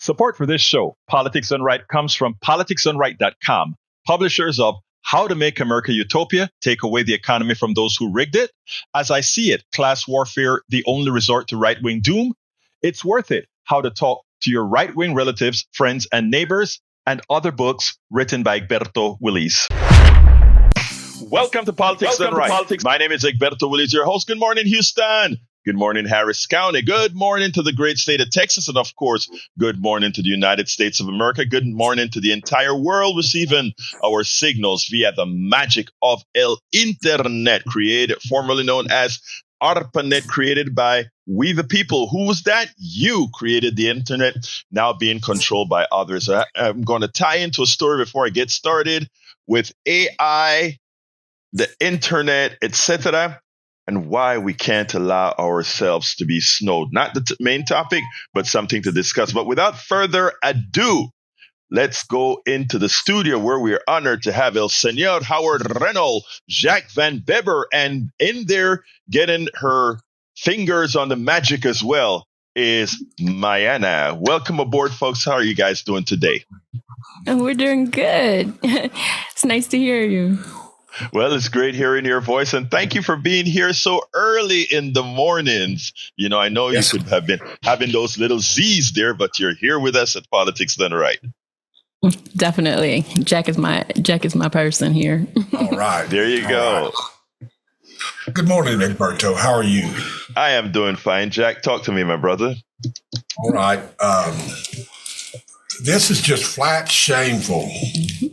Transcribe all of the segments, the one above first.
Support for this show, Politics Done Right, comes from politicsdoneright.com, publishers of How to Make America Utopia, Take Away the Economy from Those Who Rigged It, As I See It, Class Warfare, The Only Resort to Right-Wing Doom, It's Worth It, How to Talk to Your Right-Wing Relatives, Friends, and Neighbors, and other books written by Egberto, Willies. Welcome to Politics Done Right. My name is Egberto, Willies, your host. Good morning, Houston. Good morning, Harris County. Good morning to the great state of Texas. And of course, good morning to the United States of America. Good morning to the entire world receiving our signals via the magic of El Internet, formerly known as ARPANET, created by we the people. Who was that? You created the internet, now being controlled by others. I'm going to tie into a story before I get started with AI, the internet, etc., and why we can't allow ourselves to be snowed. Not the main topic, but something to discuss. But without further ado, let's go into the studio where we are honored to have El Señor Howard Reynolds, Jacques Van Beber, and in there getting her fingers on the magic as well is Mayana. Welcome aboard, folks. How are you guys doing today? We're doing good. It's nice to hear you. Well, it's great hearing your voice, and thank you for being here so early in the mornings. You know, I know you could have been having those little Z's there, but you're here with us at Politics Done Right. Definitely. Jack is my person here. All right. There you go. Right. Good morning, Egberto. How are you? I am doing fine. Jack, talk to me, my brother. All right. This is just flat shameful.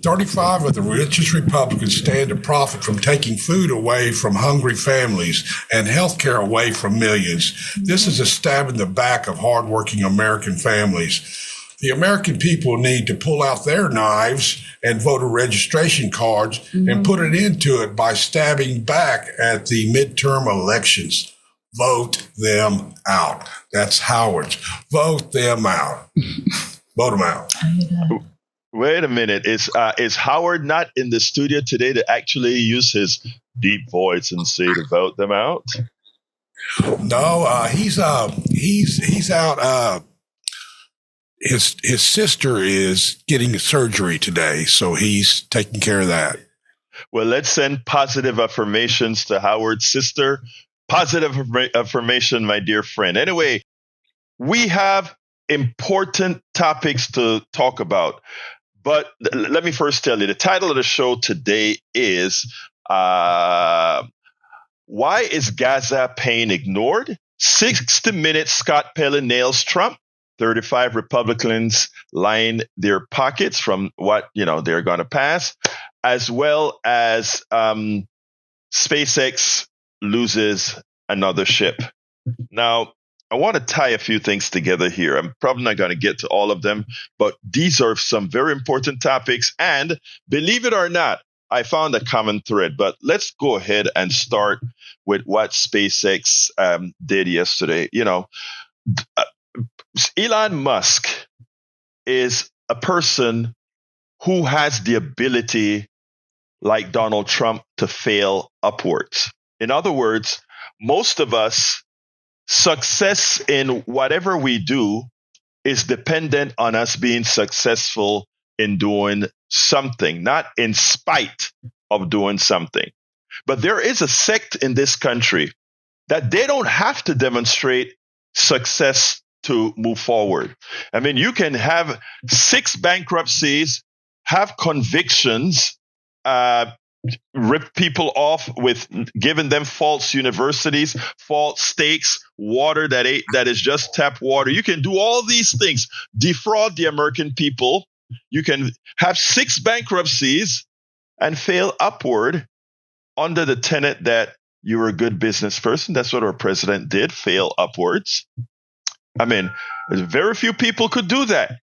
35 of the richest Republicans stand to profit from taking food away from hungry families and health care away from millions. This is a stab in the back of hardworking American families. The American people need to pull out their knives and voter registration cards and put it into it by stabbing back at the midterm elections. Vote them out. That's Howard's. Vote them out. Vote them out. Wait a minute. Is Howard not in the studio today to actually use his deep voice and say to vote them out? No, he's out. His sister is getting surgery today, so he's taking care of that. Well, let's send positive affirmations to Howard's sister. Positive affirmation, my dear friend. Anyway, we have important topics to talk about. But let me first tell you, the title of the show today is Why is Gaza Pain Ignored? 60 Minutes Scott Pelley nails Trump. 35 Republicans line their pockets from what they're going to pass, as well as SpaceX loses another ship. Now, I want to tie a few things together here. I'm probably not going to get to all of them, but these are some very important topics. And believe it or not, I found a common thread. But let's go ahead and start with what SpaceX did yesterday. Elon Musk is a person who has the ability, like Donald Trump, to fail upwards. In other words, most of us, success in whatever we do is dependent on us being successful in doing something, not in spite of doing something. But there is a sect in this country that they don't have to demonstrate success to move forward. I mean, you can have 6 bankruptcies, have convictions, rip people off with giving them false universities, false stakes, water that is just tap water. You can do all these things, defraud the American people. You can have 6 bankruptcies and fail upward under the tenet that you're a good business person. That's what our president did, fail upwards. I mean, very few people could do that.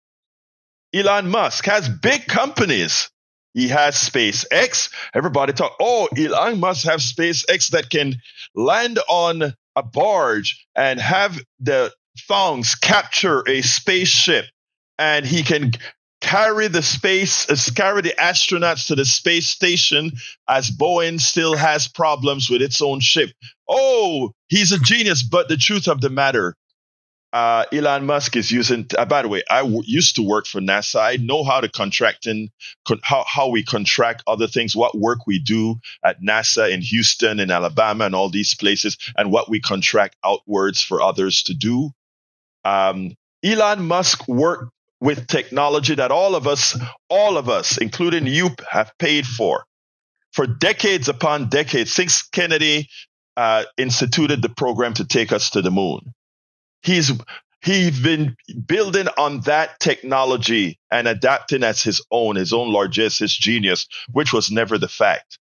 Elon Musk has big companies. He has SpaceX. Everybody talk, Elon Musk have SpaceX that can land on a barge and have the thongs capture a spaceship, and he can carry the astronauts to the space station as Boeing still has problems with its own ship. Oh, he's a genius, but the truth of the matter, Elon Musk is using. By the way, used to work for NASA. I know how to how we contract other things, what work we do at NASA in Houston and Alabama and all these places, and what we contract outwards for others to do. Elon Musk worked with technology that all of us, including you, have paid for decades upon decades, since Kennedy instituted the program to take us to the moon. He's been building on that technology and adapting as his own largesse, his genius, which was never the fact.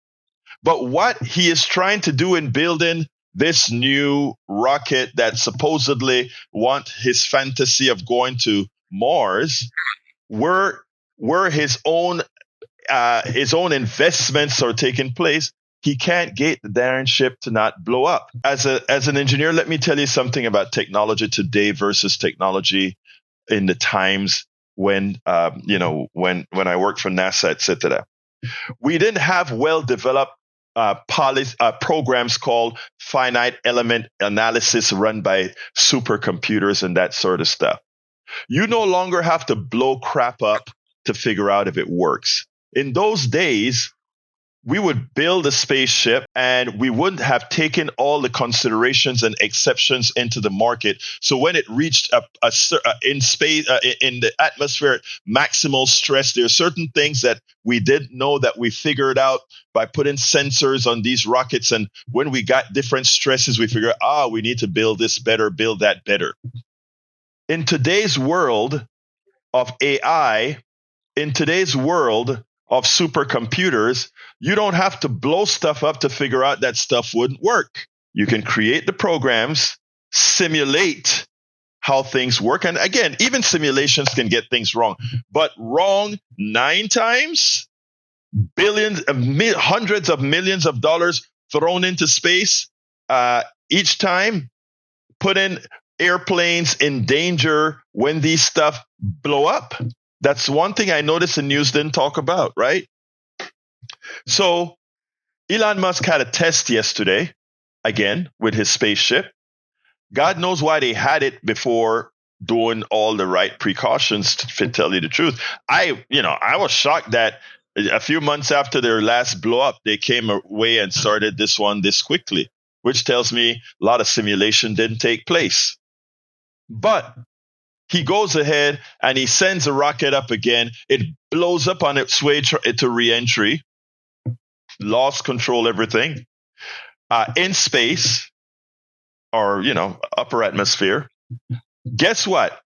But what he is trying to do in building this new rocket that supposedly want his fantasy of going to Mars, where his own investments are taking place, he can't get the darn ship to not blow up. As an engineer, let me tell you something about technology today versus technology in the times when I worked for NASA, etc. We didn't have well-developed programs called finite element analysis run by supercomputers and that sort of stuff. You no longer have to blow crap up to figure out if it works. In those days, we would build a spaceship and we wouldn't have taken all the considerations and exceptions into the market. So when it reached in the atmosphere, maximal stress, there are certain things that we didn't know that we figured out by putting sensors on these rockets. And when we got different stresses, we figured, we need to build this better, build that better. In today's world of AI, in today's world of supercomputers, you don't have to blow stuff up to figure out that stuff wouldn't work. You can create the programs, simulate how things work. And again, even simulations can get things wrong, but wrong 9 times, hundreds of millions of dollars thrown into space each time, putting airplanes in danger when these stuff blow up. That's one thing I noticed the news didn't talk about, right? So Elon Musk had a test yesterday, again, with his spaceship. God knows why they had it before doing all the right precautions, to tell you the truth. I was shocked that a few months after their last blow up, they came away and started this one this quickly, which tells me a lot of simulation didn't take place. But he goes ahead and he sends a rocket up again. It blows up on its way to re-entry, lost control, everything in space or, upper atmosphere. Guess what?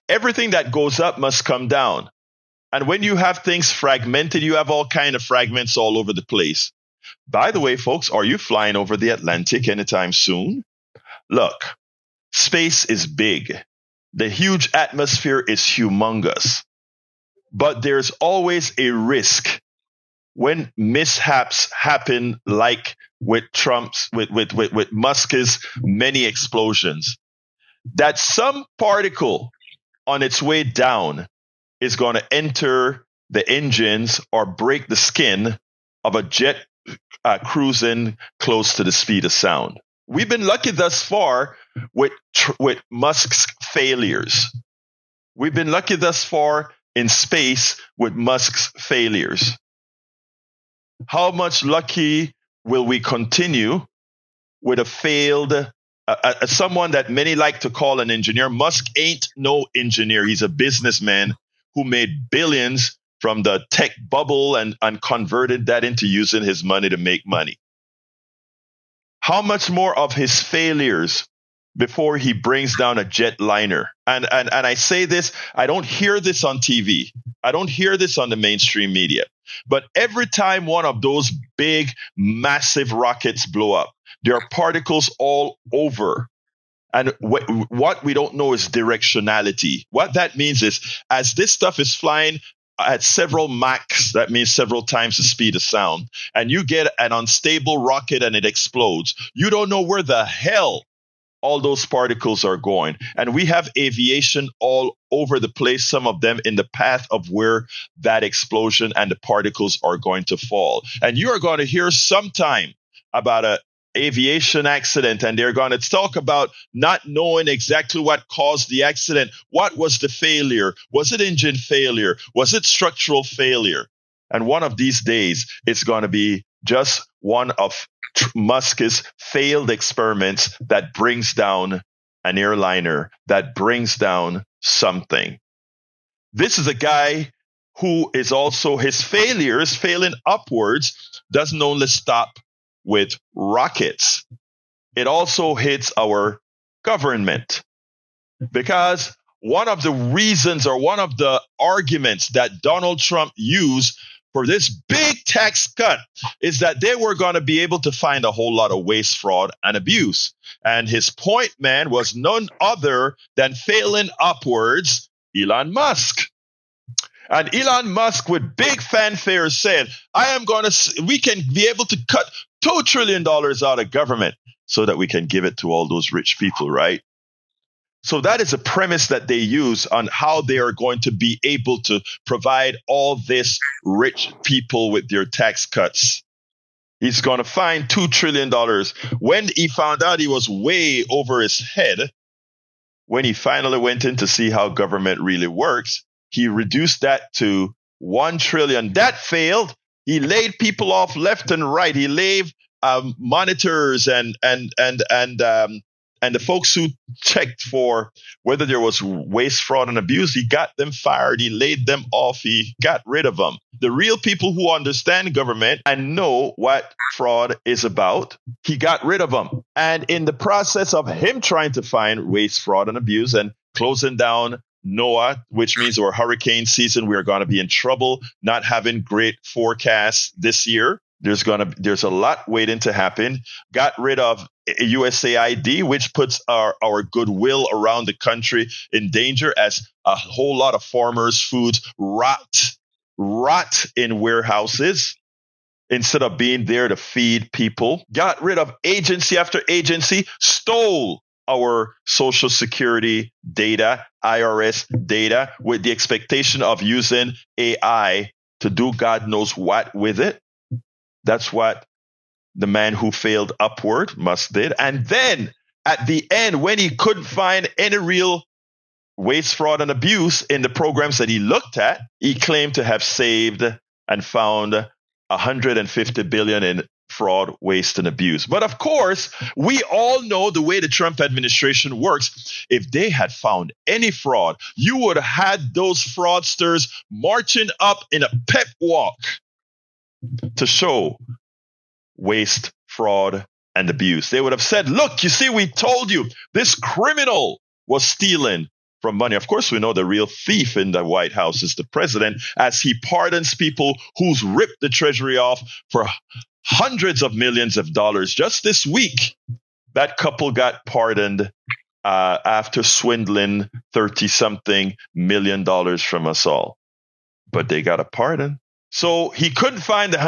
Everything that goes up must come down. And when you have things fragmented, you have all kind of fragments all over the place. By the way, folks, are you flying over the Atlantic anytime soon? Look, space is big. The huge atmosphere is humongous, but there's always a risk when mishaps happen, like with with Musk's many explosions, that some particle on its way down is going to enter the engines or break the skin of a jet cruising close to the speed of sound. We've been lucky thus far with Musk's failures. We've been lucky thus far in space with Musk's failures. How much lucky will we continue with a failed, someone that many like to call an engineer? Musk ain't no engineer. He's a businessman who made billions from the tech bubble and converted that into using his money to make money. How much more of his failures before he brings down a jetliner? And I say this, I don't hear this on TV. I don't hear this on the mainstream media. But every time one of those big, massive rockets blow up, there are particles all over. And what we don't know is directionality. What that means is, as this stuff is flying at several Machs, that means several times the speed of sound, and you get an unstable rocket and it explodes, you don't know where the hell all those particles are going. And we have aviation all over the place, some of them in the path of where that explosion and the particles are going to fall. And you are going to hear sometime about aviation accident, and they're going to talk about not knowing exactly what caused the accident. What was the failure? Was it engine failure? Was it structural failure? And one of these days, it's going to be just one of Musk's failed experiments that brings down an airliner, that brings down something. This is a guy who is also, his failures, failing upwards, doesn't only stop with rockets. It also hits our government. Because one of the reasons, or one of the arguments that Donald Trump used for this big tax cut is that they were going to be able to find a whole lot of waste, fraud, and abuse. And his point, man, was none other than failing upwards Elon Musk. And Elon Musk, with big fanfare, said, we can be able to cut $2 trillion out of government so that we can give it to all those rich people, right? So that is a premise that they use on how they are going to be able to provide all this rich people with their tax cuts. He's going to find $2 trillion. When he found out he was way over his head, when he finally went in to see how government really works, he reduced that to $1 trillion. That failed. He laid people off left and right. He laid monitors and the folks who checked for whether there was waste, fraud, and abuse. He got them fired. He laid them off. He got rid of them. The real people who understand government and know what fraud is about, he got rid of them. And in the process of him trying to find waste, fraud, and abuse and closing down NOAA, which means our hurricane season, we are going to be in trouble, not having great forecasts this year. There's a lot waiting to happen. Got rid of USAID, which puts our goodwill around the country in danger as a whole lot of farmers' foods rot in warehouses instead of being there to feed people. Got rid of agency after agency, stole our Social Security data, IRS data, with the expectation of using AI to do God knows what with it. That's what the man who failed upward, Musk, did. And then at the end, when he couldn't find any real waste, fraud, and abuse in the programs that he looked at, he claimed to have saved and found $150 billion in fraud, waste, and abuse. But of course, we all know the way the Trump administration works. If they had found any fraud, you would have had those fraudsters marching up in a pep walk to show waste, fraud, and abuse. They would have said, look, you see, we told you this criminal was stealing from money. Of course, we know the real thief in the White House is the president, as he pardons people who's ripped the Treasury off for hundreds of millions of dollars. Just this week, that couple got pardoned after swindling $30-something million from us all. But they got a pardon. So he couldn't find he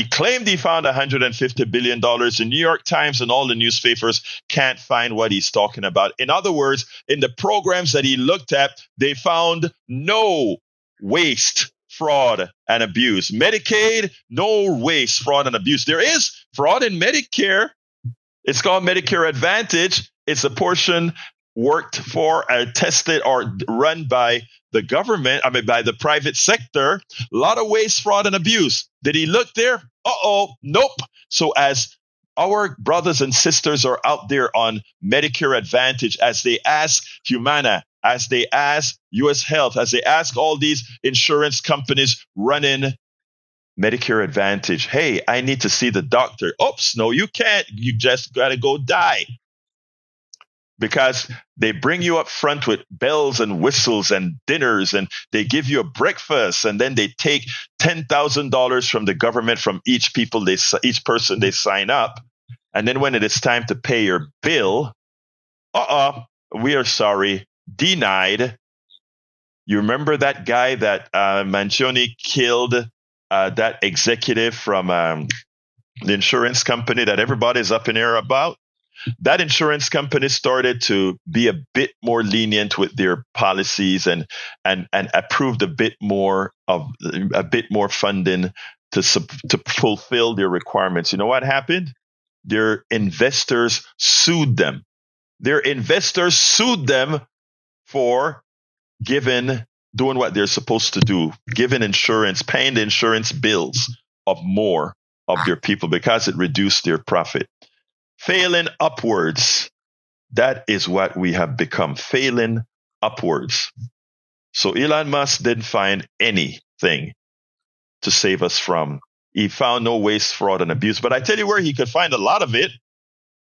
claimed he found $150 billion. The New York Times and all the newspapers can't find what he's talking about. In other words, in the programs that he looked at, they found no waste, fraud, and abuse. Medicaid, no waste, fraud, and abuse. There is fraud in Medicare. It's called Medicare Advantage. It's a portion worked for, tested, or run by the government, by the private sector. A lot of waste, fraud, and abuse. Did he look there? Nope. So as our brothers and sisters are out there on Medicare Advantage, as they ask Humana, as they ask U.S. Health, as they ask all these insurance companies running Medicare Advantage, hey, I need to see the doctor. Oops, no, you can't. You just got to go die. Because they bring you up front with bells and whistles and dinners, and they give you a breakfast, and then they take $10,000 from the government from each person they sign up. And then when it is time to pay your bill, we are sorry, denied. You remember that guy that Mangione killed, that executive from the insurance company that everybody's up in air about? That insurance company started to be a bit more lenient with their policies and approved a bit more funding to fulfill their requirements. You know what happened? Their investors sued them. Their investors sued them for doing what they're supposed to do, giving insurance, paying the insurance bills of more of their people because it reduced their profit. Failing upwards. That is what we have become, failing upwards. So Elon Musk didn't find anything to save us from. He found no waste, fraud, and abuse. But I tell you where he could find a lot of it.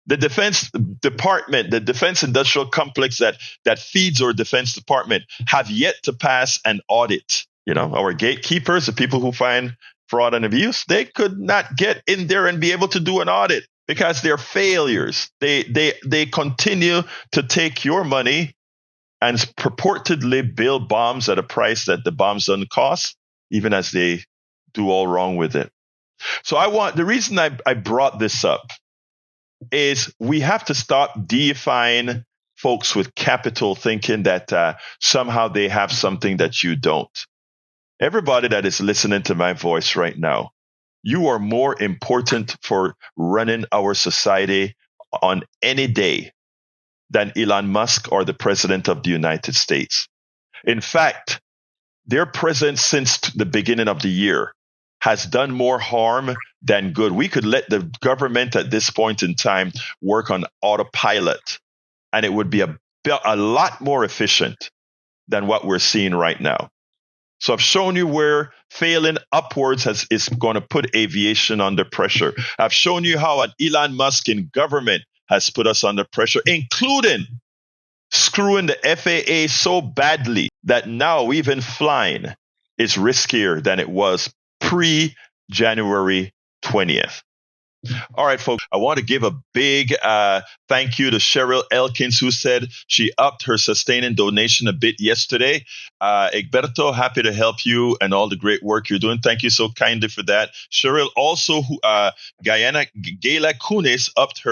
The Defense Department, the Defense Industrial Complex that feeds our Defense Department have yet to pass an audit. Our gatekeepers, the people who find fraud and abuse, they could not get in there and be able to do an audit because they're failures. They continue to take your money and purportedly build bombs at a price that the bombs don't cost, even as they do all wrong with it. So the reason I brought this up is we have to stop deifying folks with capital, thinking that somehow they have something that you don't. Everybody that is listening to my voice right now, you are more important for running our society on any day than Elon Musk or the President of the United States. In fact, their presence since the beginning of the year has done more harm than good. We could let the government at this point in time work on autopilot, and it would be a lot more efficient than what we're seeing right now. So I've shown you where failing upwards is going to put aviation under pressure. I've shown you how an Elon Musk in government has put us under pressure, including screwing the FAA so badly that now even flying is riskier than it was pre-January 20th. All right, folks, I want to give a big thank you to Cheryl Elkins, who said she upped her sustaining donation a bit yesterday. Egberto, happy to help you and all the great work you're doing. Thank you so kindly for that. Cheryl also, Gayla Kunis upped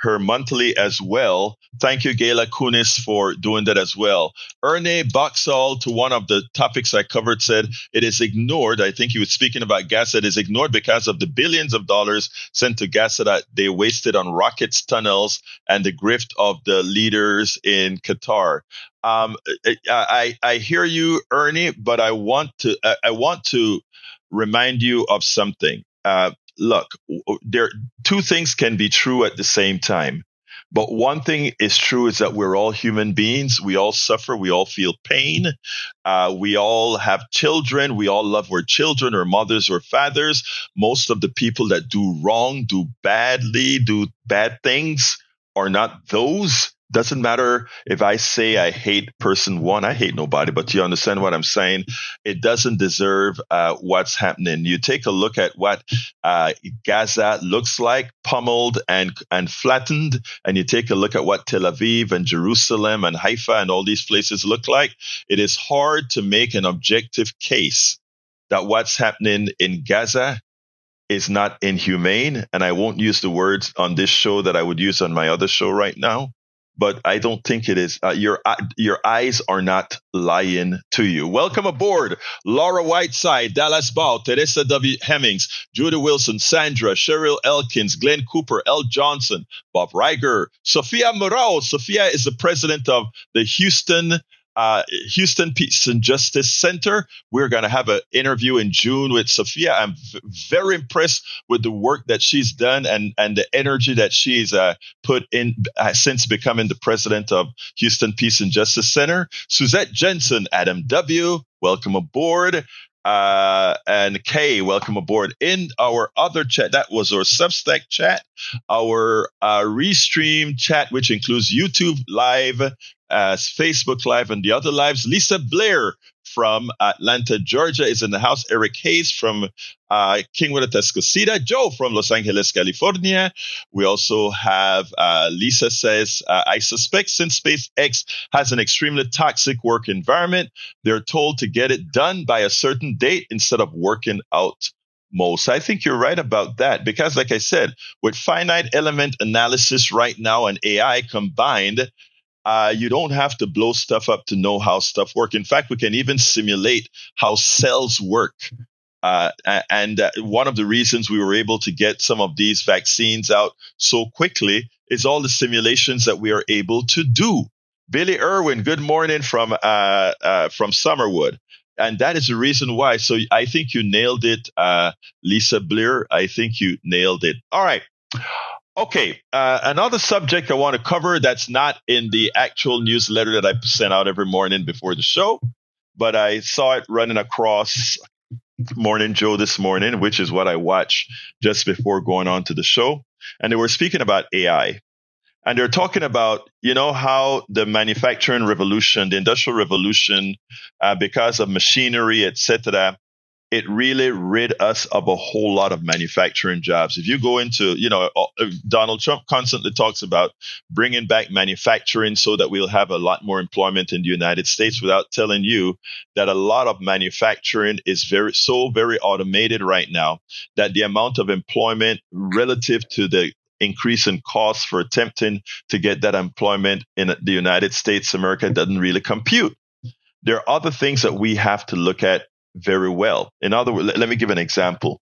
her monthly as well. Thank you, Gayla Kunis, for doing that as well. Erne Boxall, to one of the topics I covered, said it is ignored. I think he was speaking about Gaza. It is ignored because of the billions of dollars sent to Gaza that they wasted on rockets, tunnels, and the grift of the leaders in Qatar. I hear you, Ernie, but I want to remind you of something. Look, two things can be true at the same time. But one thing is true is that we're all human beings. We all suffer. We all feel pain. We all have children. We all love our children, or mothers or fathers. Most of the people that do wrong, do badly, do bad things are not those. Doesn't matter if I say I hate person one. I hate nobody, but you understand what I'm saying? It doesn't deserve what's happening. You take a look at what Gaza looks like, pummeled and flattened, and you take a look at what Tel Aviv and Jerusalem and Haifa and all these places look like. It is hard to make an objective case that what's happening in Gaza is not inhumane. And I won't use the words on this show that I would use on my other show right now. But I don't think it is. Your eyes are not lying to you. Welcome aboard, Laura Whiteside, Dallas Bow, Teresa W. Hemmings, Judy Wilson, Sandra, Cheryl Elkins, Glenn Cooper, L. Johnson, Bob Reiger, Sophia Morao. Sophia is the president of the Houston Peace and Justice Center. We're going to have an interview in June with Sophia. I'm very impressed with the work that she's done and the energy that she's put in since becoming the president of Houston Peace and Justice Center. Suzette Jensen, Adam W., welcome aboard. And Kay, welcome aboard. In our other chat, that was our Substack chat, our Restream chat, which includes YouTube Live, Facebook Live, and the other lives. Lisa Blair from Atlanta, Georgia is in the house. Eric Hayes from Kingwood, Atascocita. Joe from Los Angeles, California. We also have Lisa says, I suspect since SpaceX has an extremely toxic work environment, they're told to get it done by a certain date instead of working out most. I think you're right about that because, like I said, with finite element analysis right now and AI combined, you don't have to blow stuff up to know how stuff works. In fact, we can even simulate how cells work And one of the reasons we were able to get some of these vaccines out so quickly is all the simulations that we are able to do. Billy Irwin, good morning from Summerwood. And that is the reason why. So I think you nailed it, Lisa Blair. I think you nailed it. All right. Okay. Another subject I want to cover that's not in the actual newsletter that I send out every morning before the show, but I saw it running across Morning Joe this morning, which is what I watched just before going on to the show. And they were speaking about AI. And they're talking about, how the manufacturing revolution, the industrial revolution, because of machinery, etc., it really rid us of a whole lot of manufacturing jobs. If you go into, Donald Trump constantly talks about bringing back manufacturing so that we'll have a lot more employment in the United States, without telling you that a lot of manufacturing is very automated right now, that the amount of employment relative to the increase in costs for attempting to get that employment in the United States, America, doesn't really compute. There are other things that we have to look at very well. In other words, let me give an example.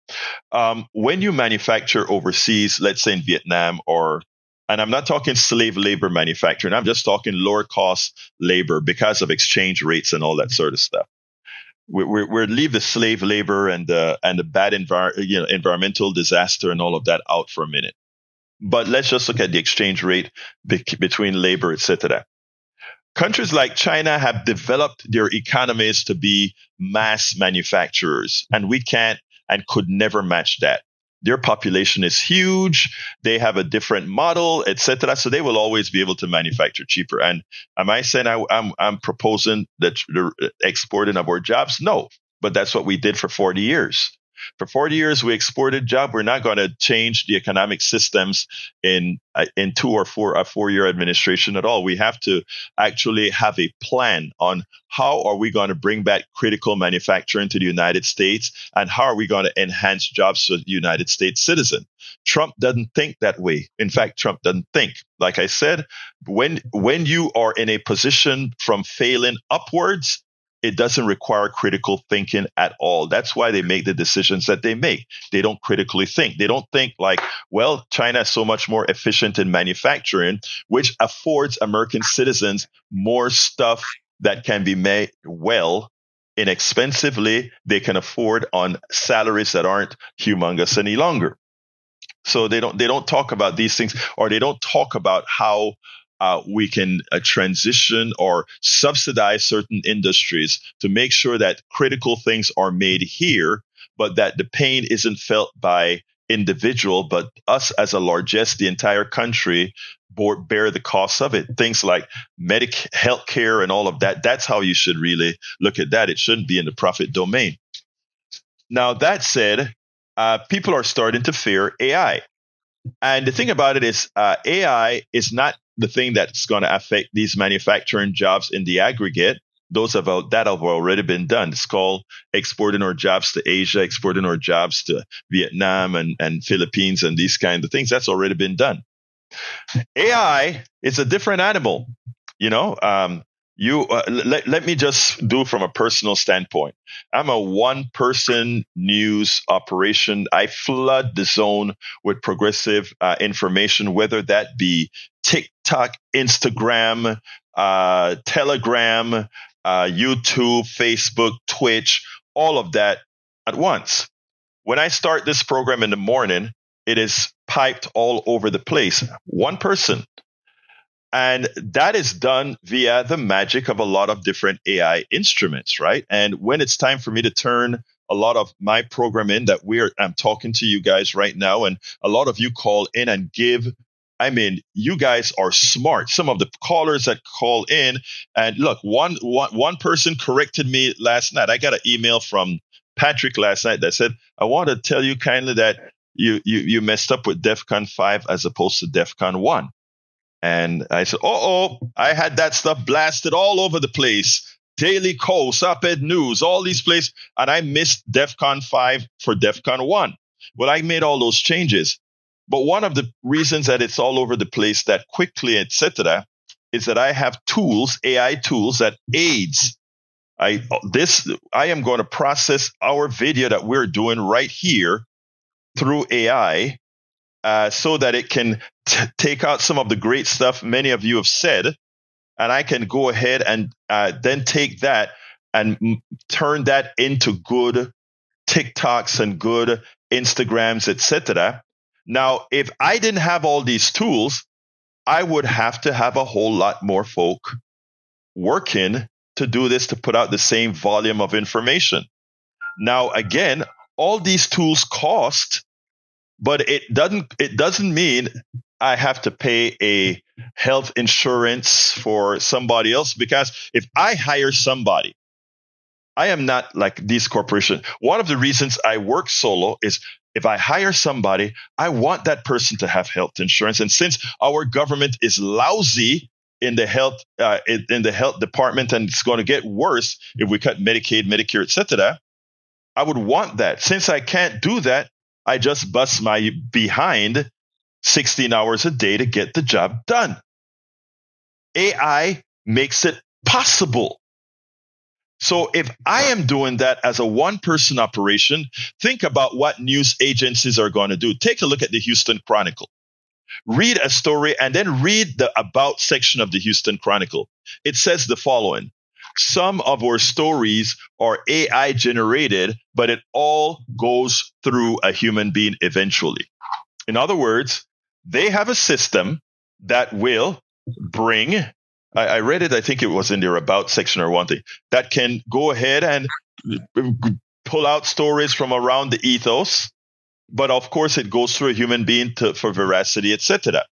When you manufacture overseas, let's say in Vietnam, and I'm not talking slave labor manufacturing, I'm just talking lower cost labor because of exchange rates and all that sort of stuff. We're leave the slave labor and the bad environmental disaster and all of that out for a minute. But let's just look at the exchange rate between labor, etc. Countries like China have developed their economies to be mass manufacturers, and we can't and could never match that. Their population is huge. They have a different model, etc. So they will always be able to manufacture cheaper. And am I saying I'm proposing that the exporting of our jobs? No, but that's what we did for 40 years. For 40 years, we exported jobs. We're not going to change the economic systems in 2 or 4-year administration at all. We have to actually have a plan on how are we going to bring back critical manufacturing to the United States, and how are we going to enhance jobs for the United States citizen. Trump doesn't think that way. In fact, Trump doesn't think. Like I said, when you are in a position from failing upwards, it doesn't require critical thinking at all. That's why they make the decisions that they make. They don't critically think. They don't think like, well, China is so much more efficient in manufacturing, which affords American citizens more stuff that can be made well, inexpensively. They can afford on salaries that aren't humongous any longer. So they don't talk about these things, or they don't talk about how we can transition or subsidize certain industries to make sure that critical things are made here, but that the pain isn't felt by individual, but us as a largesse, the entire country, bear the cost of it. Things like health care and all of that. That's how you should really look at that. It shouldn't be in the profit domain. Now, that said, people are starting to fear AI. And the thing about it is AI is not the thing that's going to affect these manufacturing jobs in the aggregate. That have already been done. It's called exporting our jobs to Asia, exporting our jobs to Vietnam and Philippines and these kinds of things. That's already been done. AI is a different animal. Let me just do from a personal standpoint. I'm a one-person news operation. I flood the zone with progressive information, whether that be TikTok, Instagram, Telegram, YouTube, Facebook, Twitch, all of that at once. When I start this program in the morning, it is piped all over the place. One person. And that is done via the magic of a lot of different AI instruments, right? And when it's time for me to turn a lot of my program in I'm talking to you guys right now, and a lot of you call in and you guys are smart. Some of the callers that call in, and look, one person corrected me last night. I got an email from Patrick last night that said, I want to tell you kindly that you messed up with DEFCON 5 as opposed to DEFCON 1. And I said, I had that stuff blasted all over the place. Daily Kos, Op-Ed News, all these places. And I missed DEFCON 5 for DEFCON 1. Well, I made all those changes. But one of the reasons that it's all over the place that quickly, etc., is that I have tools, AI tools that aids I am going to process our video that we're doing right here through AI, so that it can take out some of the great stuff many of you have said, and I can go ahead and then take that and turn that into good TikToks and good Instagrams, etc. Now, if I didn't have all these tools, I would have to have a whole lot more folk working to do this, to put out the same volume of information. Now, again, all these tools cost, but it doesn't mean I have to pay a health insurance for somebody else, because if I hire somebody, I am not like these corporations. One of the reasons I work solo is if I hire somebody, I want that person to have health insurance. And since our government is lousy in the health department, and it's going to get worse if we cut Medicaid, Medicare, etc., I would want that. Since I can't do that, I just bust my behind 16 hours a day to get the job done. AI makes it possible. So if I am doing that as a one-person operation, think about what news agencies are going to do. Take a look at the Houston Chronicle. Read a story and then read the About section of the Houston Chronicle. It says the following: some of our stories are AI generated, but it all goes through a human being eventually. In other words, they have a system that will bring, I read it, I think it was in their About section or one thing, that can go ahead and pull out stories from around the ethos, but of course it goes through a human being for veracity, etc.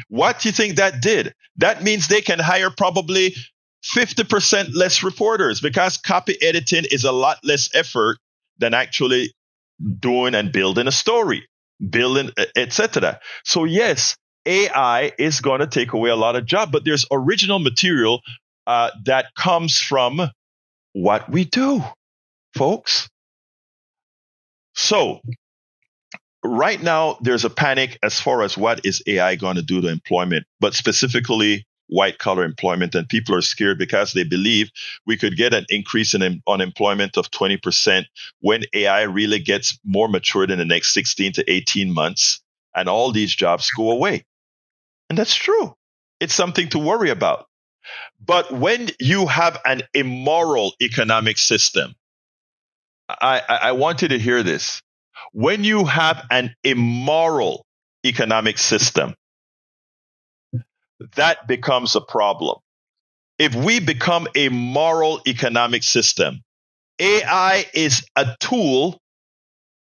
What do you think that did? That means they can hire probably 50% less reporters, because copy editing is a lot less effort than actually doing and building a story, building, etc. So yes, AI is going to take away a lot of jobs, but there's original material that comes from what we do, folks. So right now, there's a panic as far as what is AI going to do to employment, but specifically white-collar employment. And people are scared because they believe we could get an increase in unemployment of 20% when AI really gets more matured in the next 16 to 18 months, and all these jobs go away. And that's true. It's something to worry about. But when you have an immoral economic system, I want you to hear this. When you have an immoral economic system, that becomes a problem. If we become a moral economic system, AI is a tool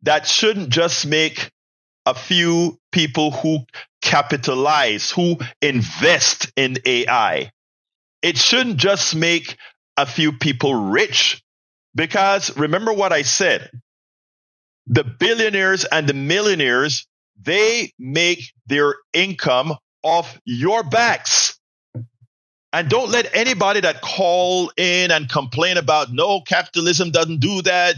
that shouldn't just make a few people who capitalize, who invest in AI. It shouldn't just make a few people rich, because remember what I said. The billionaires and the millionaires, they make their income off your backs. And don't let anybody that call in and complain about, no, capitalism doesn't do that,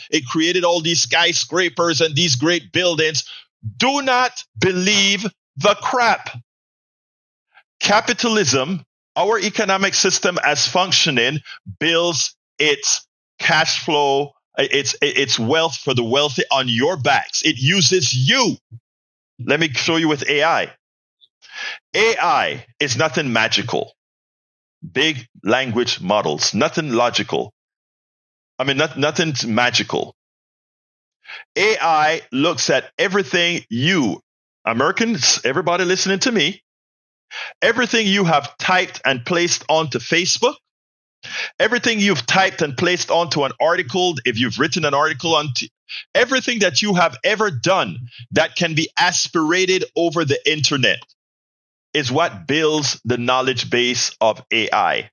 it created all these skyscrapers and these great buildings. Do not believe the crap. Capitalism, our economic system as functioning, builds its cash flow, it's wealth for the wealthy on your backs. It uses you. Let me show you with AI. AI is nothing magical. Big language models, nothing logical. Nothing's magical. AI looks at everything you, Americans, everybody listening to me, everything you have typed and placed onto Facebook, everything you've typed and placed onto an article, if you've written an article onto everything that you have ever done that can be aspirated over the internet is what builds the knowledge base of AI,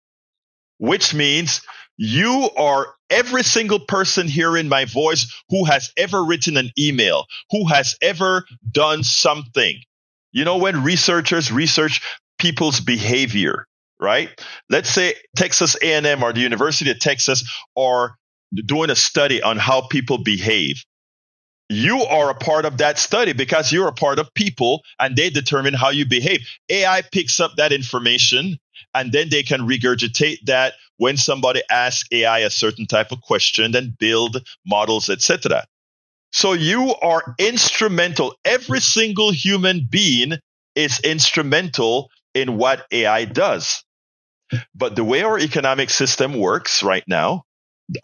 which means you are every single person hearing my voice who has ever written an email, who has ever done something. You know, when researchers research people's behavior, right? Let's say Texas A&M or the University of Texas are doing a study on how people behave. You are a part of that study because you're a part of people and they determine how you behave. AI picks up that information and then they can regurgitate that when somebody asks AI a certain type of question and build models, etc. So you are instrumental. Every single human being is instrumental in what AI does. But the way our economic system works right now,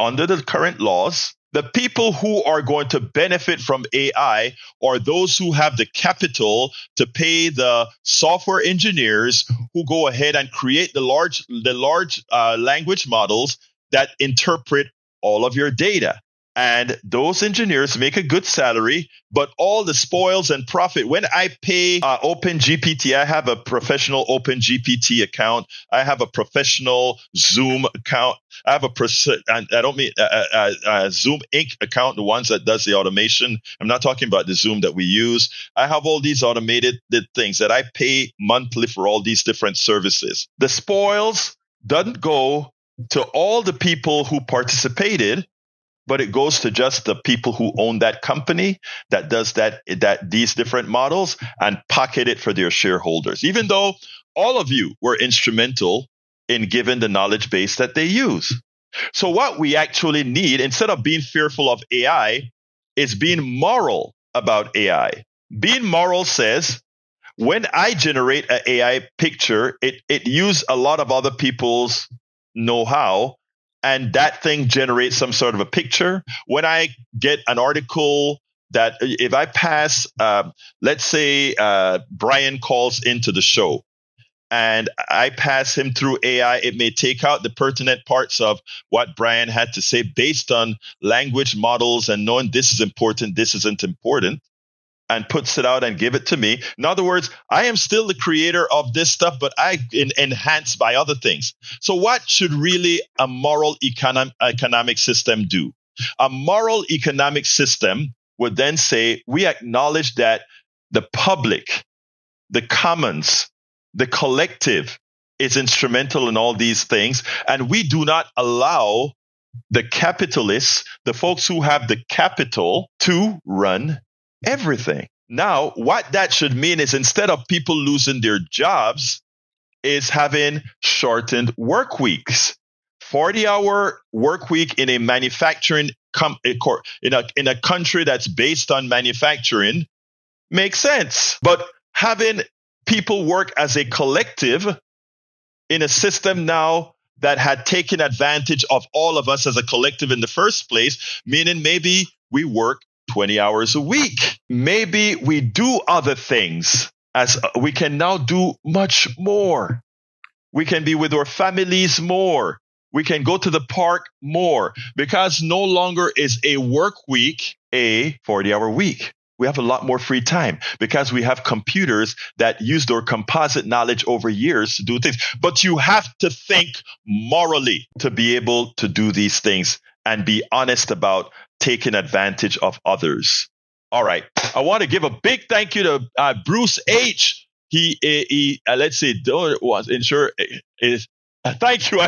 under the current laws, the people who are going to benefit from AI are those who have the capital to pay the software engineers who go ahead and create the large language models that interpret all of your data. And those engineers make a good salary, but all the spoils and profit. When I pay OpenGPT, I have a professional OpenGPT account. I have a professional Zoom account. I have I don't mean Zoom Inc. account, the ones that does the automation. I'm not talking about the Zoom that we use. I have all these automated things that I pay monthly for all these different services. The spoils doesn't go to all the people who participated, but it goes to just the people who own that company that does these different models and pocket it for their shareholders, even though all of you were instrumental in giving the knowledge base that they use. So what we actually need, instead of being fearful of AI, is being moral about AI. Being moral says, when I generate an AI picture, it uses a lot of other people's know-how, and that thing generates some sort of a picture. When I get an article that if I pass, let's say Brian calls into the show and I pass him through AI, it may take out the pertinent parts of what Brian had to say based on language models and knowing this is important, this isn't important, and puts it out and give it to me. In other words, I am still the creator of this stuff, but I enhanced by other things. So what should really a moral economic system do? A moral economic system would then say, we acknowledge that the public, the commons, the collective is instrumental in all these things, and we do not allow the capitalists, the folks who have the capital, to run everything. Now, what that should mean is instead of people losing their jobs, is having shortened work weeks. 40-hour work week in a manufacturing in a country that's based on manufacturing makes sense. But having people work as a collective in a system now that had taken advantage of all of us as a collective in the first place, meaning maybe we work 20 hours a week. Maybe we do other things, as we can now do much more. We can be with our families more. We can go to the park more, because no longer is a work week a 40-hour week. We have a lot more free time because we have computers that use their composite knowledge over years to do things. But you have to think morally to be able to do these things and be honest about taking advantage of others. All right. I want to give a big thank you to Bruce H. He let's see, was ensure is. Thank you.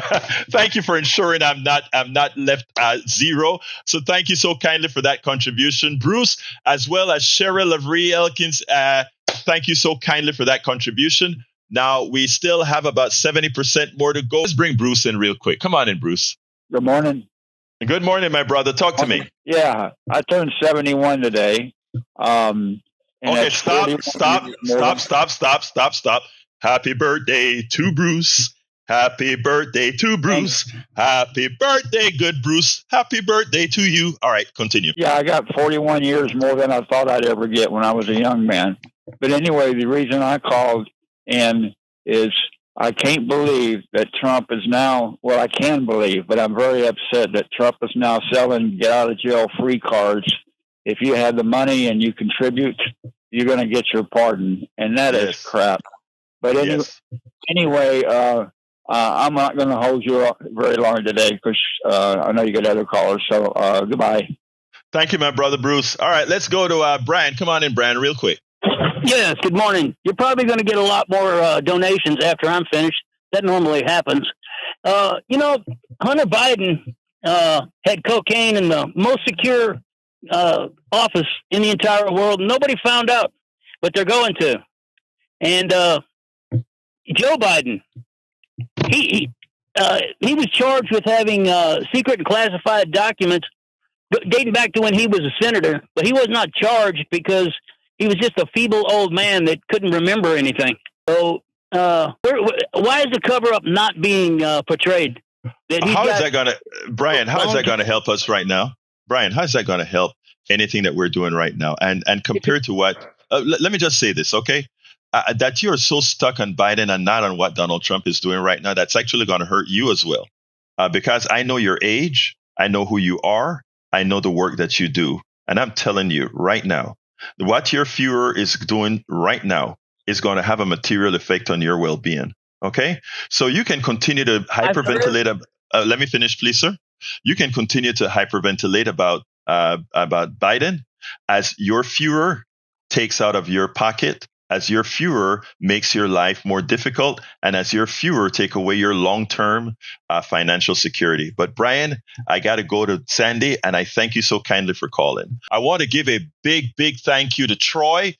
Thank you for ensuring I'm not left zero. So thank you so kindly for that contribution, Bruce, as well as Cheryl Lavery Elkins. Thank you so kindly for that contribution. Now we still have about 70% more to go. Let's bring Bruce in real quick. Come on in, Bruce. Good morning. Good morning, my brother. Talk to me. Yeah, I turned 71 today. Okay, stop. Happy birthday to Bruce. Happy birthday to Bruce. Happy birthday, good Bruce. Happy birthday to you. All right, continue. Yeah, I got 41 years more than I thought I'd ever get when I was a young man. But anyway, the reason I called in is I can't believe that Trump is now, well, I can believe, but I'm very upset that Trump is now selling get out of jail free cards. If you have the money and you contribute, you're going to get your pardon. And that is crap. But anyway, I'm not going to hold you up very long today because I know you got other callers. So goodbye. Thank you, my brother Bruce. All right, let's go to Brian. Come on in, Brian, real quick. Yes, good morning. You're probably going to get a lot more donations after I'm finished. That normally happens. Hunter Biden had cocaine in the most secure office in the entire world. Nobody found out, but they're going to. And Joe Biden, he was charged with having secret and classified documents dating back to when he was a senator, but he was not charged because he was just a feeble old man that couldn't remember anything. So why is the cover-up not being portrayed? How is that going to, Brian, how is that going to help us right now? Brian, how is that going to help anything that we're doing right now? And compared to what, let me just say this, okay? That you are so stuck on Biden and not on what Donald Trump is doing right now, that's actually going to hurt you as well. Because I know your age, I know who you are, I know the work that you do. And I'm telling you right now, what your Führer is doing right now is going to have a material effect on your well-being. Okay? So you can continue to hyperventilate. Let me finish, please, sir. You can continue to hyperventilate about Biden as your Führer takes out of your pocket, as your Führer makes your life more difficult, and as your Führer take away your long-term financial security. But Brian, I got to go to Sandy, and I thank you so kindly for calling. I want to give a big, big thank you to Troy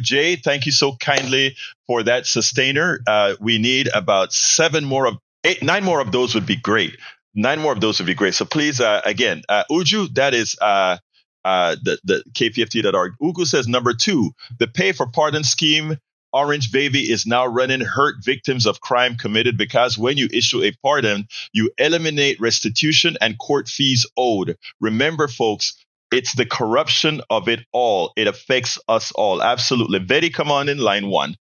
J. Thank you so kindly for that sustainer. We need about 9 more of those would be great. 9 more of those would be great. So please, again, Uju, that is the KPFT.org. Ugu says, number 2, the pay for pardon scheme, Orange Baby, is now running hurt victims of crime committed because when you issue a pardon, you eliminate restitution and court fees owed. Remember, folks, it's the corruption of it all. It affects us all. Absolutely. Betty, come on in, line 1.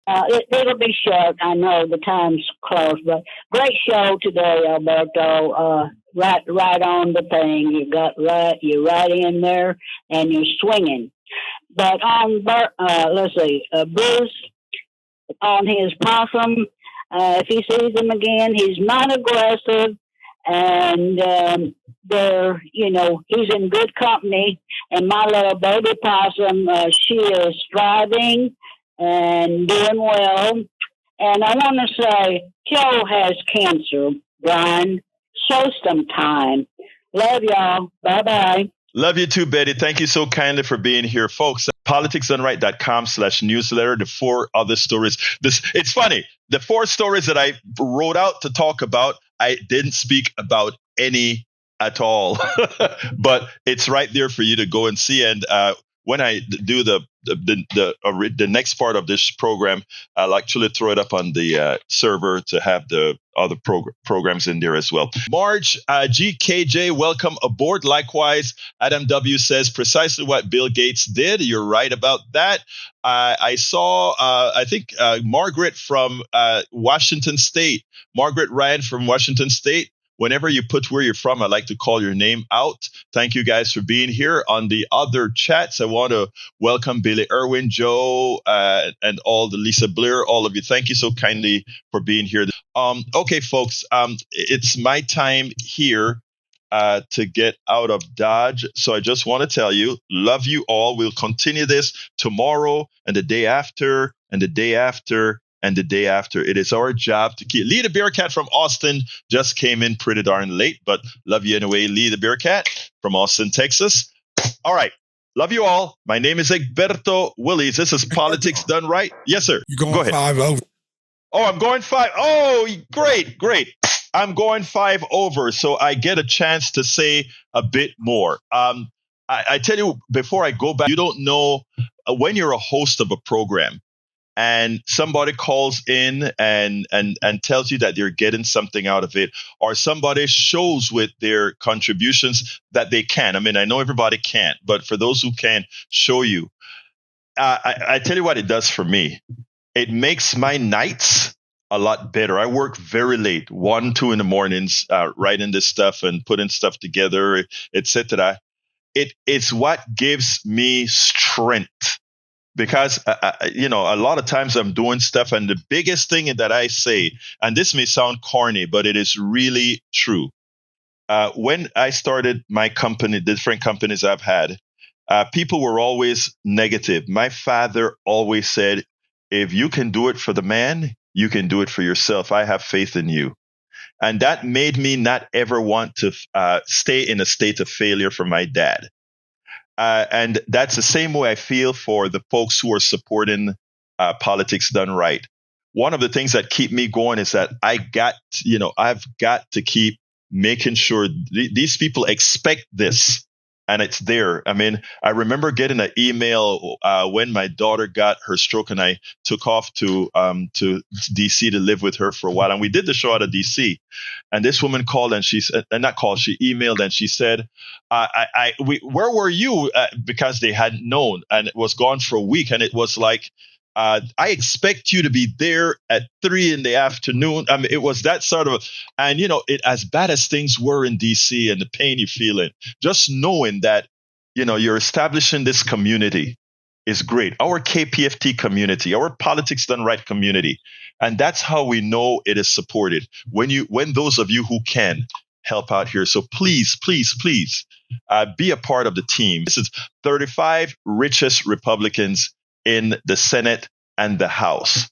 It'll be short. I know the time's close, but great show today, Egberto. Right on the thing. You're right in there, and you're swinging. But on, Bruce, on his possum, if he sees him again, he's not aggressive, and he's in good company. And my little baby possum, she is thriving and doing well. And I want to say, Joe has cancer, Brian. Show some time. Love y'all. Bye-bye. Love you too, Betty. Thank you so kindly for being here, folks. politicsdoneright.com/newsletter. The 4 other stories. It's funny. The 4 stories that I wrote out to talk about, I didn't speak about any at all, but it's right there for you to go and see. And when I do the next part of this program, I'll actually throw it up on the server to have the other programs in there as well. Marge, GKJ, welcome aboard. Likewise, Adam W. says precisely what Bill Gates did. You're right about that. I saw, I think, Margaret from Washington State, Margaret Ryan from Washington State. Whenever you put where you're from, I like to call your name out. Thank you guys for being here. On the other chats, I want to welcome Billy Irwin, Joe, and all the Lisa Blair, all of you. Thank you so kindly for being here. Okay, folks, it's my time here to get out of Dodge. So I just want to tell you, love you all. We'll continue this tomorrow and the day after and the day after and the day after. It is our job to keep. Lee the Bearcat from Austin just came in pretty darn late, but love you anyway, Lee the Bearcat from Austin, Texas. All right. Love you all. My name is Egberto Willies. This is Politics Done Right. Yes, sir. You're going Go ahead. 5 over. Oh, I'm going 5. Oh, great. I'm going 5 over, so I get a chance to say a bit more. I tell you, before I go back, you don't know when you're a host of a program, and somebody calls in and tells you that they're getting something out of it, or somebody shows with their contributions that they can. I mean, I know everybody can't, but for those who can, show you. I tell you what it does for me. It makes my nights a lot better. I work very late, 1, 2 in the mornings, writing this stuff and putting stuff together, etc. It's what gives me strength. Because, a lot of times I'm doing stuff, and the biggest thing that I say, and this may sound corny, but it is really true. When I started my company, different companies I've had, people were always negative. My father always said, if you can do it for the man, you can do it for yourself. I have faith in you. And that made me not ever want to stay in a state of failure for my dad. And that's the same way I feel for the folks who are supporting politics done right. One of the things that keep me going is that I've got to keep making sure these people expect this. And it's there. I mean, I remember getting an email when my daughter got her stroke, and I took off to DC to live with her for a while. And we did the show out of DC. And this woman called, and she emailed, and she said, "Where were you?" Because they hadn't known, and it was gone for a week. And it was like, I expect you to be there at 3 p.m. I mean, it was that sort of, and it, as bad as things were in DC and the pain you're feeling, just knowing that, you're establishing this community is great. Our KPFT community, our Politics Done Right community. And that's how we know it is supported. When those of you who can help out here. So please, please, please, be a part of the team. This is 35 richest Republicans in the Senate and the House.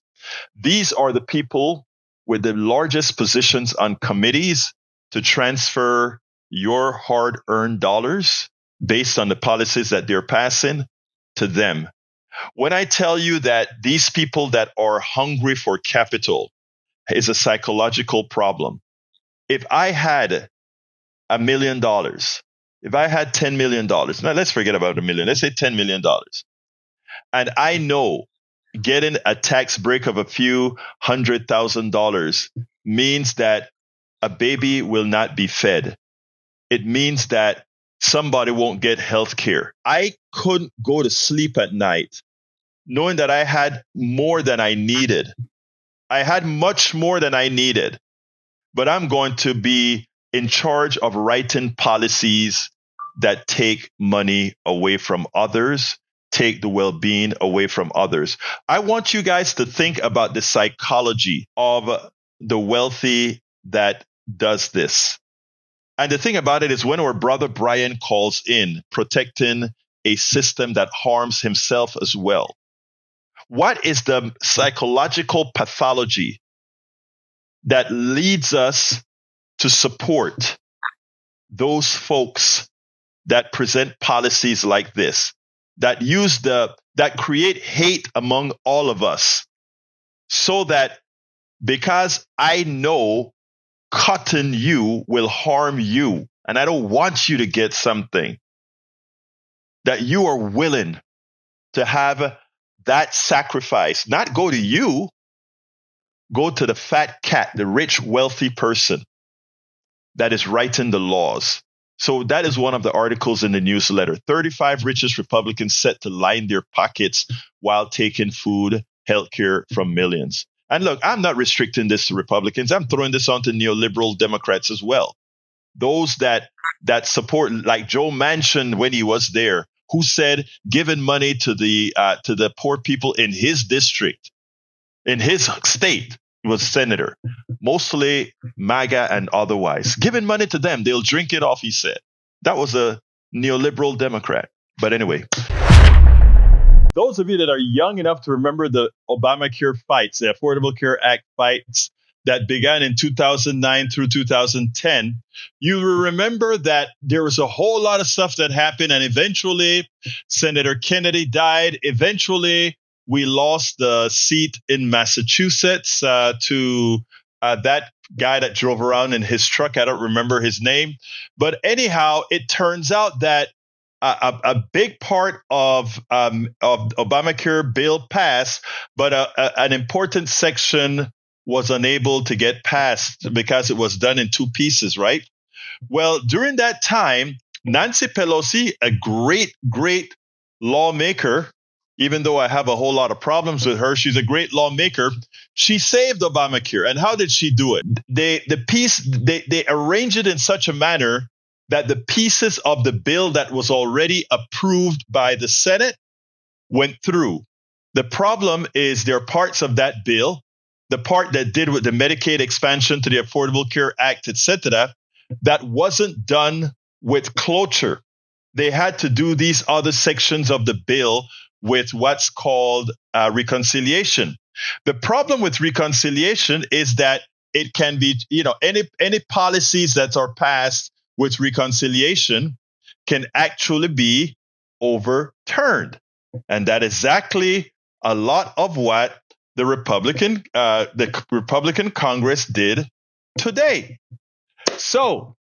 These are the people with the largest positions on committees to transfer your hard-earned dollars based on the policies that they're passing to them. When I tell you that these people that are hungry for capital is a psychological problem, if I had $1 million, if I had $10 million, now let's forget about $1 million, let's say $10 million. And I know getting a tax break of a few $100,000 means that a baby will not be fed. It means that somebody won't get health care. I couldn't go to sleep at night knowing that I had more than I needed. I had much more than I needed. But I'm going to be in charge of writing policies that take money away from others, take the well-being away from others. I want you guys to think about the psychology of the wealthy that does this. And the thing about it is, when our brother Brian calls in, protecting a system that harms himself as well, what is the psychological pathology that leads us to support those folks that present policies like this, that create hate among all of us, so that because I know cutting you will harm you, and I don't want you to get something, that you are willing to have that sacrifice not go to you, go to the fat cat, the rich, wealthy person that is writing the laws. So that is one of the articles in the newsletter. 35 richest Republicans set to line their pockets while taking food, healthcare from millions. And look, I'm not restricting this to Republicans. I'm throwing this onto neoliberal Democrats as well. Those that support, like Joe Manchin when he was there, who said giving money to the poor people in his district, in his state, he was senator, mostly MAGA and otherwise. Giving money to them, they'll drink it off, he said. That was a neoliberal Democrat. But anyway, those of you that are young enough to remember the Obamacare fights, the Affordable Care Act fights that began in 2009 through 2010, you will remember that there was a whole lot of stuff that happened, and eventually Senator Kennedy died. Eventually, we lost the seat in Massachusetts to that guy that drove around in his truck. I don't remember his name. But anyhow, it turns out that a big part of Obamacare bill passed, but an important section was unable to get passed because it was done in two pieces, right? Well, during that time, Nancy Pelosi, a great, great lawmaker, even though I have a whole lot of problems with her, she's a great lawmaker. She saved Obamacare. And how did she do it? They arranged it in such a manner that the pieces of the bill that was already approved by the Senate went through. The problem is there are parts of that bill, the part that did with the Medicaid expansion to the Affordable Care Act, etc., that wasn't done with cloture. They had to do these other sections of the bill with what's called reconciliation. The problem with reconciliation is that it can be, any policies that are passed with reconciliation can actually be overturned. And that is exactly a lot of what the Republican Congress did today. So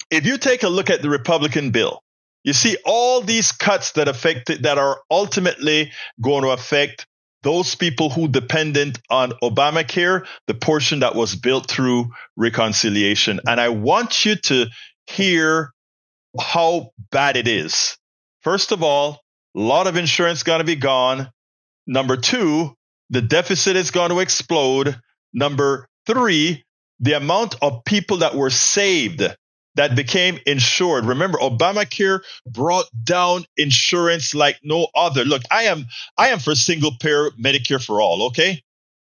if you take a look at the Republican bill, you see all these cuts that are ultimately going to affect those people who dependent on Obamacare, the portion that was built through reconciliation. And I want you to hear how bad it is. First of all, a lot of insurance going to be gone. Number two, the deficit is going to explode. Number three, the amount of people that were saved, that became insured. Remember, Obamacare brought down insurance like no other. Look, I am for single payer Medicare for all, okay?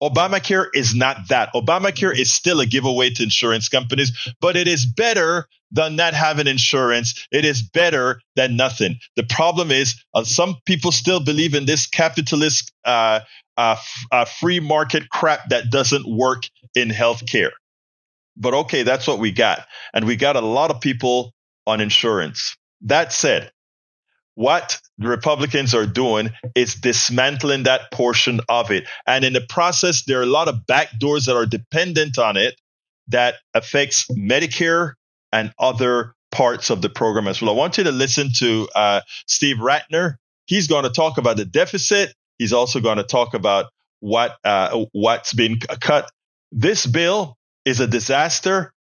Obamacare is not that. Obamacare is still a giveaway to insurance companies, but it is better than not having insurance. It is better than nothing. The problem is some people still believe in this capitalist free market crap that doesn't work in healthcare. But okay, that's what we got. And we got a lot of people on insurance. That said, what the Republicans are doing is dismantling that portion of it. And in the process, there are a lot of backdoors that are dependent on it that affects Medicare and other parts of the program as well. I want you to listen to Steve Ratner. He's going to talk about the deficit. He's also going to talk about what's been cut. This bill is a disaster.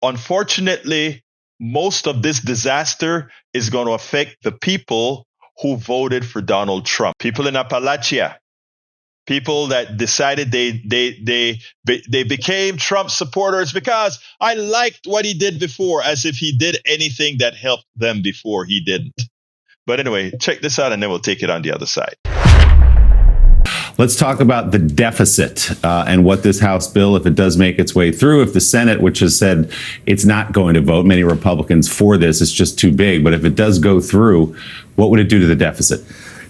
Unfortunately, most of this disaster is going to affect the people who voted for Donald Trump. People in Appalachia, people that decided they became Trump supporters because I liked what he did before, as if he did anything that helped them before he didn't. But anyway, check this out and then we'll take it on the other side. Let's talk about the deficit and what this House bill, if it does make its way through, if the Senate, which has said it's not going to vote, many Republicans for this, it's just too big. But if it does go through, what would it do to the deficit?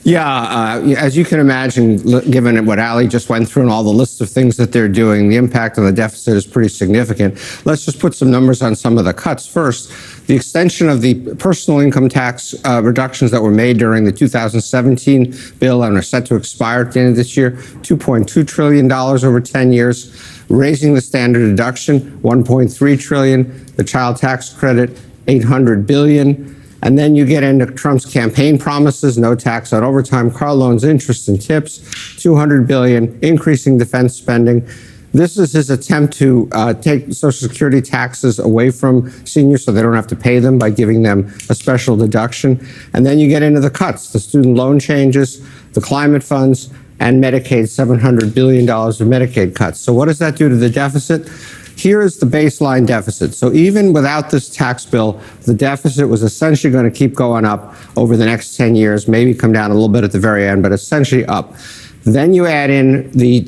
Yeah, as you can imagine, given what Ali just went through and all the lists of things that they're doing, the impact on the deficit is pretty significant. Let's just put some numbers on some of the cuts. First, the extension of the personal income tax reductions that were made during the 2017 bill and are set to expire at the end of this year, $2.2 trillion over 10 years. Raising the standard deduction, $1.3 trillion. The child tax credit, $800 billion. And then you get into Trump's campaign promises, no tax on overtime, car loans, interest, and tips, $200 billion, increasing defense spending. This is his attempt to take Social Security taxes away from seniors so they don't have to pay them by giving them a special deduction. And then you get into the cuts, the student loan changes, the climate funds, and Medicaid, $700 billion of Medicaid cuts. So what does that do to the deficit? Here is the baseline deficit. So even without this tax bill, the deficit was essentially going to keep going up over the next 10 years, maybe come down a little bit at the very end, but essentially up. Then you add in the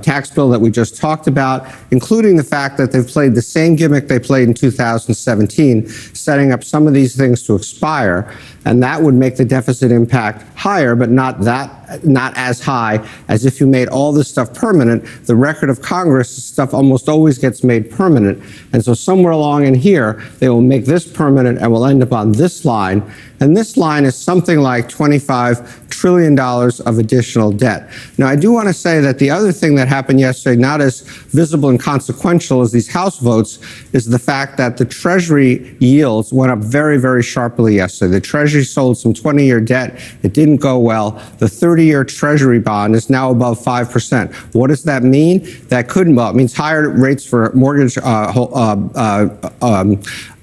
tax bill that we just talked about, including the fact that they've played the same gimmick they played in 2017, setting up some of these things to expire. And that would make the deficit impact higher, but not as high as if you made all this stuff permanent. The record of Congress, stuff almost always gets made permanent. And so somewhere along in here, they will make this permanent and we'll end up on this line. And this line is something like $25 trillion of additional debt. Now, I do want to say that the other thing that happened yesterday, not as visible and consequential as these House votes, is the fact that the Treasury yields went up very, very sharply yesterday. The Treasury sold some 20-year debt. It didn't go well. The 30-year Treasury bond is now above 5%. What does that mean? That couldn't, well, it means higher rates for mortgage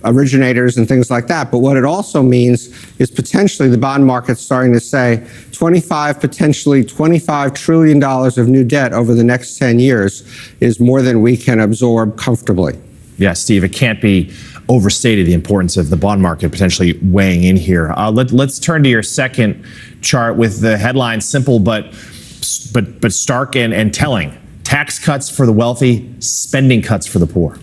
originators and things like that. But what it also means is potentially the bond market starting to say potentially $25 trillion of new debt over the next 10 years is more than we can absorb comfortably. Yeah, Steve, it can't be overstated the importance of the bond market potentially weighing in here. Let's turn to your second chart with the headline simple but stark and telling. Tax cuts for the wealthy, spending cuts for the poor.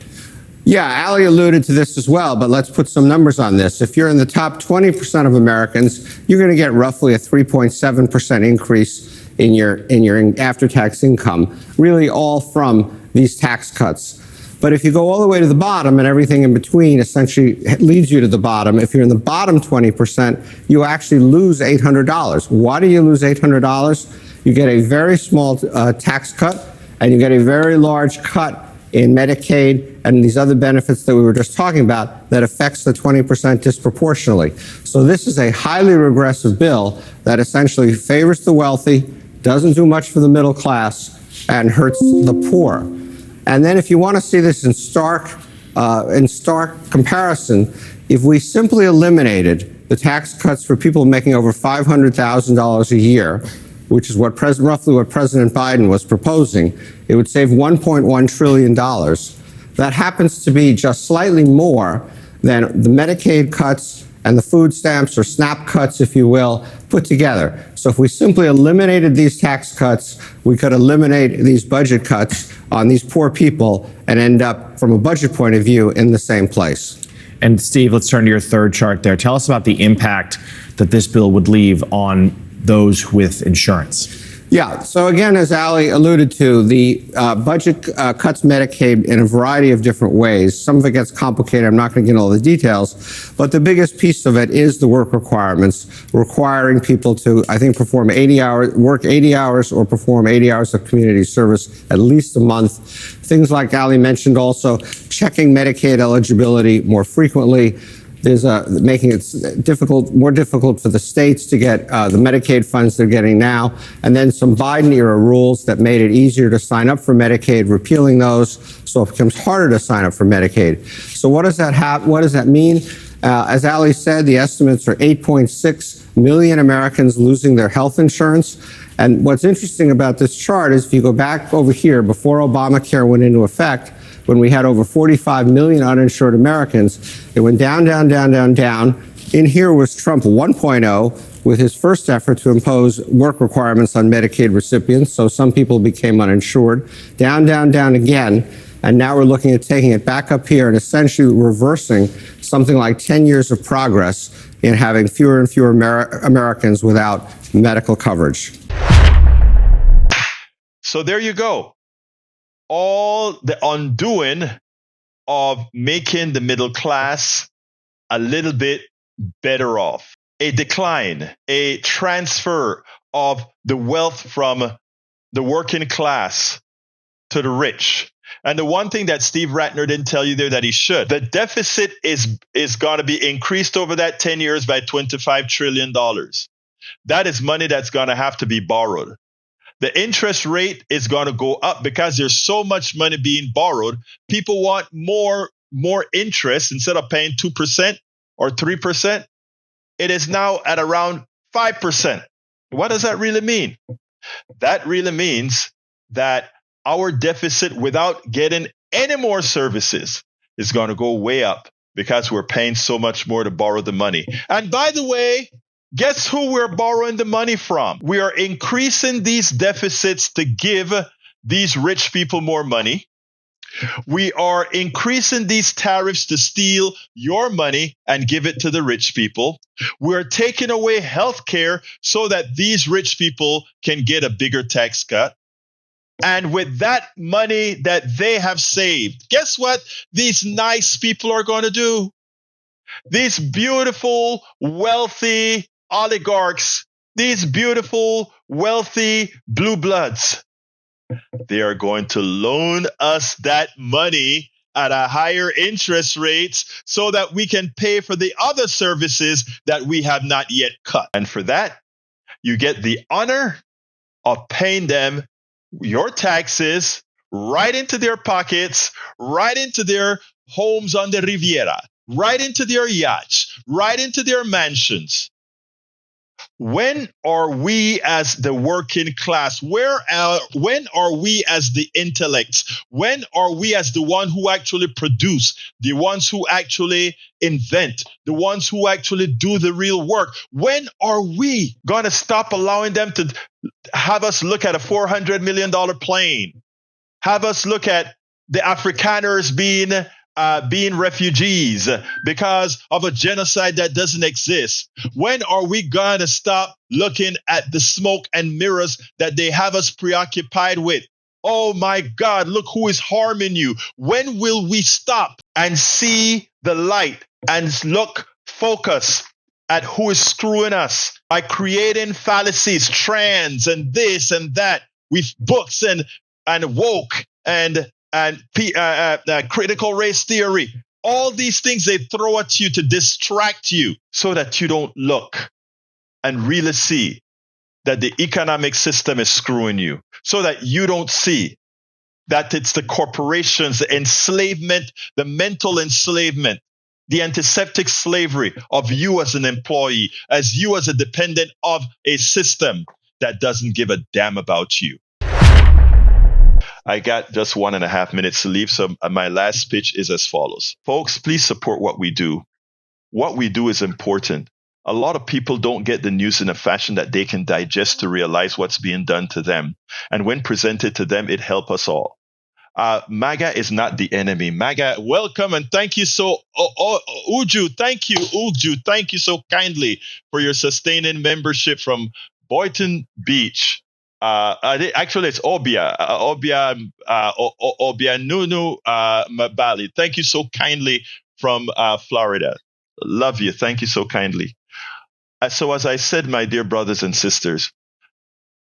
Yeah, Ali alluded to this as well, but let's put some numbers on this. If you're in the top 20% of Americans, you're going to get roughly a 3.7% increase in your after-tax income, really all from these tax cuts. But if you go all the way to the bottom and everything in between essentially leads you to the bottom, if you're in the bottom 20%, you actually lose $800. Why do you lose $800? You get a very small tax cut, and you get a very large cut in Medicaid and these other benefits that we were just talking about that affects the 20% disproportionately. So this is a highly regressive bill that essentially favors the wealthy, doesn't do much for the middle class, and hurts the poor. And then if you want to see this in stark comparison, if we simply eliminated the tax cuts for people making over $500,000 a year, which is what roughly what President Biden was proposing, it would save $1.1 trillion. That happens to be just slightly more than the Medicaid cuts and the food stamps, or SNAP cuts, if you will, put together. So if we simply eliminated these tax cuts, we could eliminate these budget cuts on these poor people and end up, from a budget point of view, in the same place. And Steve, let's turn to your third chart there. Tell us about the impact that this bill would leave on those with insurance. Yeah, so again, as Ali alluded to, the budget cuts Medicaid in a variety of different ways. Some of it gets complicated. I'm not going to get into all the details. But the biggest piece of it is the work requirements, requiring people to, I think, work 80 hours or perform 80 hours of community service at least a month. Things like Ali mentioned, also checking Medicaid eligibility more frequently. There's making it more difficult for the states to get the Medicaid funds they're getting now, and then some Biden-era rules that made it easier to sign up for Medicaid, repealing those, so it becomes harder to sign up for Medicaid. So what does that mean? As Ali said, the estimates are 8.6 million Americans losing their health insurance. And what's interesting about this chart is if you go back over here, before Obamacare went into effect, when we had over 45 million uninsured Americans, it went down, down, down, down, down. In here was Trump 1.0 with his first effort to impose work requirements on Medicaid recipients, so some people became uninsured. Down, down, down again, and now we're looking at taking it back up here and essentially reversing something like 10 years of progress in having fewer and fewer Americans without medical coverage. So there you go. All the undoing of making the middle class a little bit better off. A decline, a transfer of the wealth from the working class to the rich. And the one thing that Steve Ratner didn't tell you there that he should, the deficit is going to be increased over that 10 years by $25 trillion. That is money that's going to have to be borrowed. The interest rate is going to go up because there's so much money being borrowed. People want more interest. Instead of paying 2% or 3%, it is now at around 5%. What does that really mean? That really means that our deficit, without getting any more services, is going to go way up because we're paying so much more to borrow the money. And by the way, guess who we're borrowing the money from? We are increasing these deficits to give these rich people more money. We are increasing these tariffs to steal your money and give it to the rich people. We're taking away health care so that these rich people can get a bigger tax cut. And with that money that they have saved, guess what these nice people are going to do? These beautiful, wealthy oligarchs, these beautiful, wealthy blue bloods, they are going to loan us that money at a higher interest rates so that we can pay for the other services that we have not yet cut. And for that, you get the honor of paying them your taxes right into their pockets, right into their homes on the Riviera, right into their yachts, right into their mansions. When are we as the working class? When are we as the intellects? When are we as the one who actually produce, the ones who actually invent, the ones who actually do the real work? When are we going to stop allowing them to have us look at a $400 million plane? Have us look at the Afrikaners being refugees because of a genocide that doesn't exist? When are we going to stop looking at the smoke and mirrors that they have us preoccupied with? Oh my God, look who is harming you. When will we stop and see the light and focus at who is screwing us by creating fallacies, trends, and this and that with books and woke and critical race theory. All these things they throw at you to distract you so that you don't look and really see that the economic system is screwing you, so that you don't see that it's the corporations, the enslavement, the mental enslavement, the antiseptic slavery of you as an employee, as you as a dependent of a system that doesn't give a damn about you. I got just 1.5 minutes to leave, so my last speech is as follows. Folks, please support what we do. What we do is important. A lot of people don't get the news in a fashion that they can digest to realize what's being done to them. And when presented to them, it helps us all. MAGA is not the enemy. MAGA, welcome and thank you so, Uju, thank you so kindly for your sustaining membership from Boynton Beach. Actually, it's Obia Nunu Mabali. Thank you so kindly from Florida. Love you. Thank you so kindly. So as I said, my dear brothers and sisters,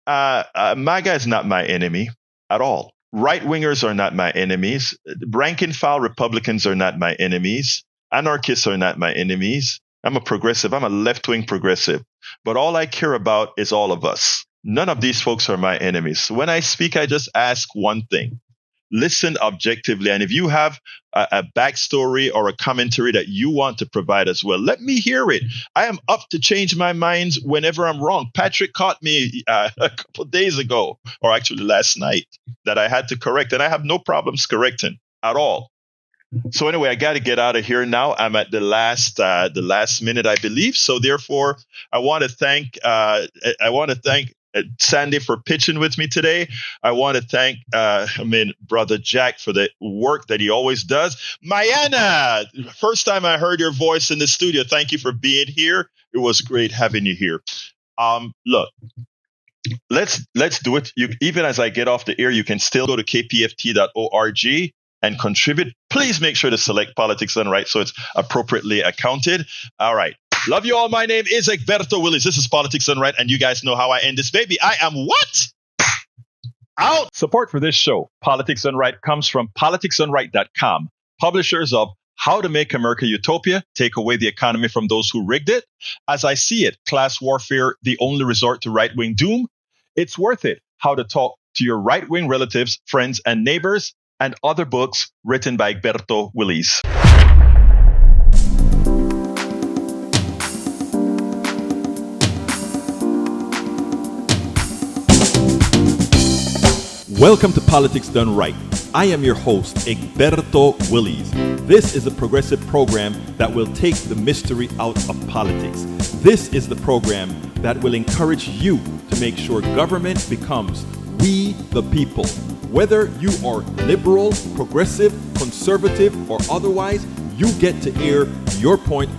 MAGA is not my enemy at all. Right-wingers are not my enemies. Rank-and-file Republicans are not my enemies. Anarchists are not my enemies. I'm a progressive. I'm a left-wing progressive. But all I care about is all of us. None of these folks are my enemies. When I speak, I just ask one thing. Listen objectively. And if you have a backstory or a commentary that you want to provide as well, let me hear it. I am up to change my mind whenever I'm wrong. Patrick caught me a couple of days ago, or actually last night, that I had to correct. And I have no problems correcting at all. So anyway, I got to get out of here now. I'm at the last minute, I believe. So therefore, I want to thank Sandy for pitching with me today. I want to thank, Brother Jack for the work that he always does. Mayana, first time I heard your voice in the studio. Thank you for being here. It was great having you here. Look, let's do it. Even as I get off the air, you can still go to kpft.org and contribute. Please make sure to select Politics Done Right so it's appropriately accounted. All right. Love you all. My name is Egberto Willies. This is Politics Done Right, and you guys know how I end this baby. I am what? Out. Support for this show, Politics Done Right, comes from politicsdoneright.com, publishers of How to Make America Utopia, Take Away the Economy from Those Who Rigged It, As I See It, Class Warfare, The Only Resort to Right-Wing Doom, It's Worth It, How to Talk to Your Right-Wing Relatives, Friends, and Neighbors, and other books written by Egberto Willies. Welcome to Politics Done Right. I am your host, Egberto Willies. This is a progressive program that will take the mystery out of politics. This is the program that will encourage you to make sure government becomes we the people. Whether you are liberal, progressive, conservative, or otherwise, you get to air your point